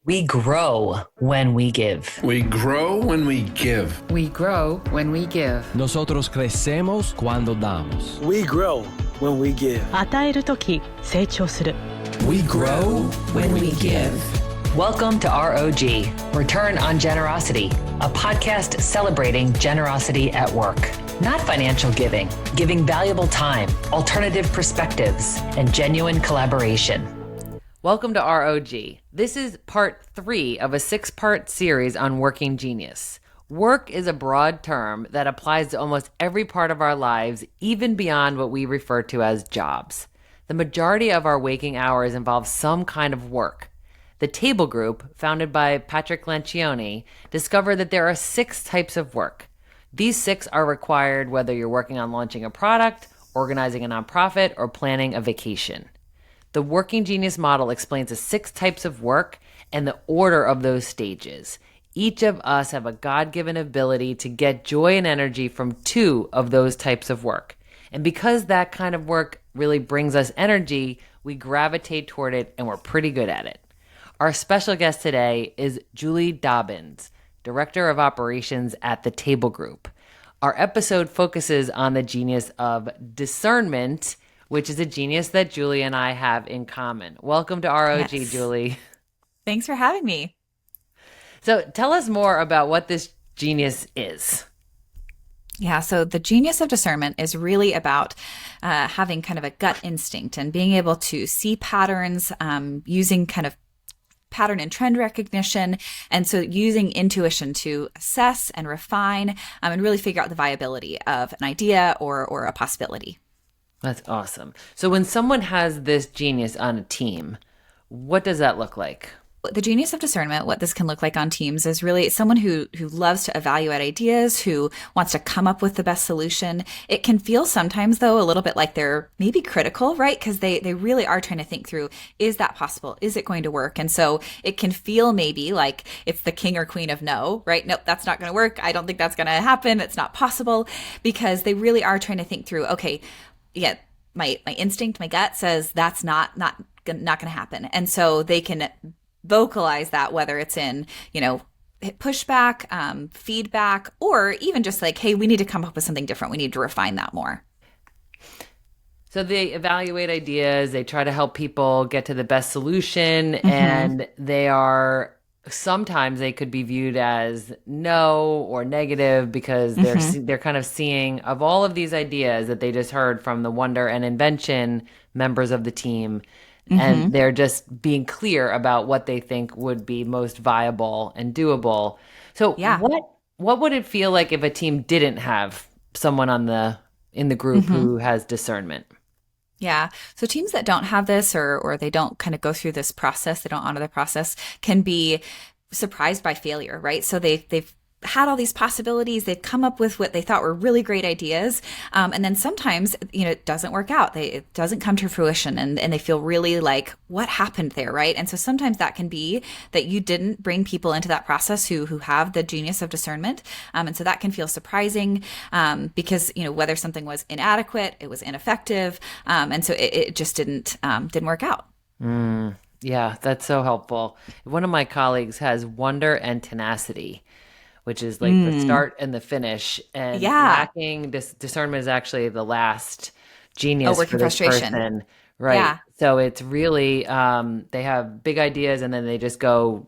We grow when we give. We grow when we give. We grow when we give. Nosotros crecemos cuando damos. We grow when we give. 与えるとき成長する。 We grow when we give. Welcome to ROG, Return on Generosity, a podcast celebrating generosity at work. Not financial giving, giving valuable time, alternative perspectives, and genuine collaboration. Welcome to ROG. This is part 3 of a 6-part series on working genius. Work is a broad term that applies to almost every part of our lives, even beyond what we refer to as jobs. The majority of our waking hours involve some kind of work. The Table Group, founded by Patrick Lencioni, discovered that there are 6 types of work. These 6 are required whether you're working on launching a product, organizing a nonprofit, or planning a vacation. The Working Genius model explains the 6 types of work and the order of those stages. Each of us have a God-given ability to get joy and energy from 2 of those types of work. And because that kind of work really brings us energy, we gravitate toward it and we're pretty good at it. Our special guest today is Julie Dobbins, Director of Operations at the Table Group. Our episode focuses on the genius of discernment, which is a genius that Julie and I have in common. Welcome to ROG, yes. Julie. Thanks for having me. So tell us more about what this genius is. Yeah, so the genius of discernment is really about having kind of a gut instinct and being able to see patterns, using kind of pattern and trend recognition. And so using intuition to assess and refine and really figure out the viability of an idea or a possibility. That's awesome. So when someone has this genius on a team, what does that look like? The genius of discernment, what this can look like on teams, is really someone who loves to evaluate ideas, who wants to come up with the best solution. It can feel sometimes, though, a little bit like they're maybe critical, right? Because they really are trying to think through, is that possible? Is it going to work? And so it can feel maybe like it's the king or queen of no, right? Nope, that's not going to work. I don't think that's going to happen. It's not possible, because they really are trying to think through, okay, yeah, my instinct, my gut says that's not going to happen. And so they can vocalize that, whether it's in, pushback, feedback, or even just like, hey, we need to come up with something different. We need to refine that more. So they evaluate ideas, they try to help people get to the best solution, and sometimes they could be viewed as no or negative because they're kind of seeing, of all of these ideas that they just heard from the wonder and invention members of the team, and they're just being clear about what they think would be most viable and doable. So what would it feel like if a team didn't have someone in the group who has discernment? Yeah. So teams that don't have this or they don't kind of go through this process, they don't honor the process, can be surprised by failure, right? So they've had all these possibilities. They've come up with what they thought were really great ideas. And then sometimes, it doesn't work out. It doesn't come to fruition and they feel really like, what happened there, right? And so sometimes that can be that you didn't bring people into that process who have the genius of discernment. And so that can feel surprising because, whether something was inadequate, it was ineffective. And so it just didn't work out. Yeah, that's so helpful. One of my colleagues has wonder and tenacity, which is like the start and the finish. And lacking discernment is actually the last genius for this person. Right. Yeah. So it's really, they have big ideas and then they just go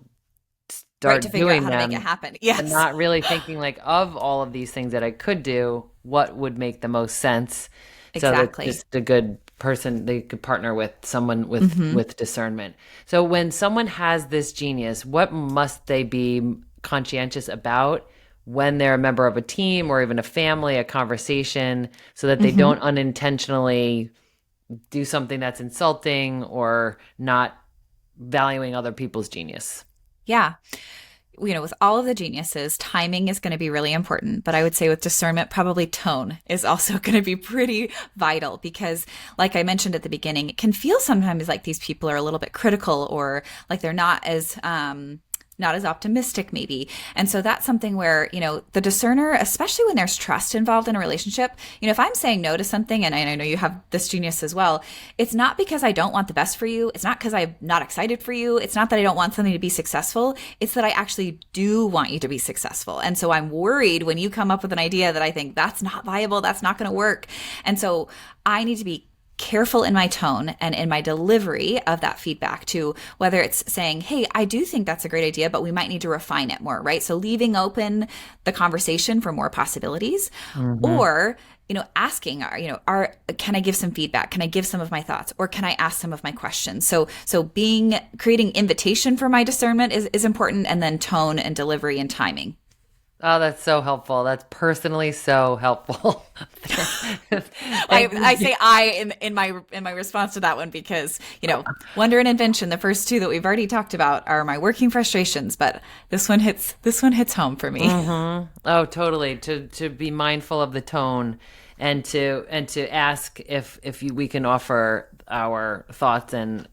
start to figure doing out how them. To make it happen. Yes. And not really thinking like, of all of these things that I could do, what would make the most sense? Exactly. So that's just a good person, they could partner with someone with discernment. So when someone has this genius, what must they be conscientious about when they're a member of a team or even a family, a conversation, so that they don't unintentionally do something that's insulting or not valuing other people's genius? Yeah. With all of the geniuses, timing is going to be really important. But I would say with discernment, probably tone is also going to be pretty vital because, like I mentioned at the beginning, it can feel sometimes like these people are a little bit critical or like they're not as not as optimistic maybe. And so that's something where, the discerner, especially when there's trust involved in a relationship, if I'm saying no to something, and I know you have this genius as well, it's not because I don't want the best for you. It's not because I'm not excited for you. It's not that I don't want something to be successful. It's that I actually do want you to be successful. And so I'm worried when you come up with an idea that I think that's not viable, that's not going to work. And so I need to be careful in my tone and in my delivery of that feedback, to whether it's saying, hey, I do think that's a great idea, but we might need to refine it more, right? So leaving open the conversation for more possibilities, or, asking, can I give some feedback? Can I give some of my thoughts, or can I ask some of my questions? So creating invitation for my discernment is important, and then tone and delivery and timing. Oh, that's so helpful. That's personally so helpful. I say I in my response to that one because, wonder and invention, the first two that we've already talked about, are my working frustrations, but this one hits home for me. Oh, totally. To be mindful of the tone, and to ask if we can offer our thoughts and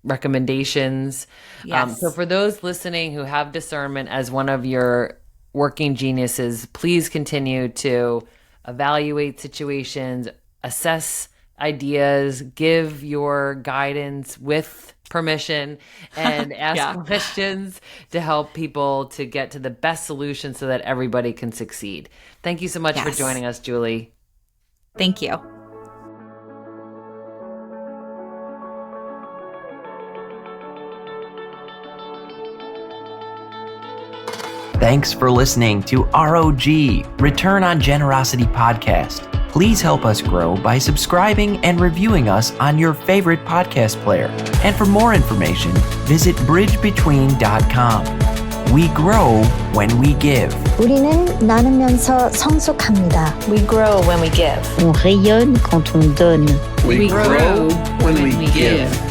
recommendations. Yes. So for those listening who have discernment as one of your working geniuses, please continue to evaluate situations, assess ideas, give your guidance with permission, and ask questions to help people to get to the best solution so that everybody can succeed. Thank you so much for joining us, Julie. Thank you. Thanks for listening to ROG, Return on Generosity podcast. Please help us grow by subscribing and reviewing us on your favorite podcast player. And for more information, visit bridgebetween.com. We grow when we give. 우리는 나누면서 성숙합니다. We grow when we give. On rayonne quand on donne. We grow when we give.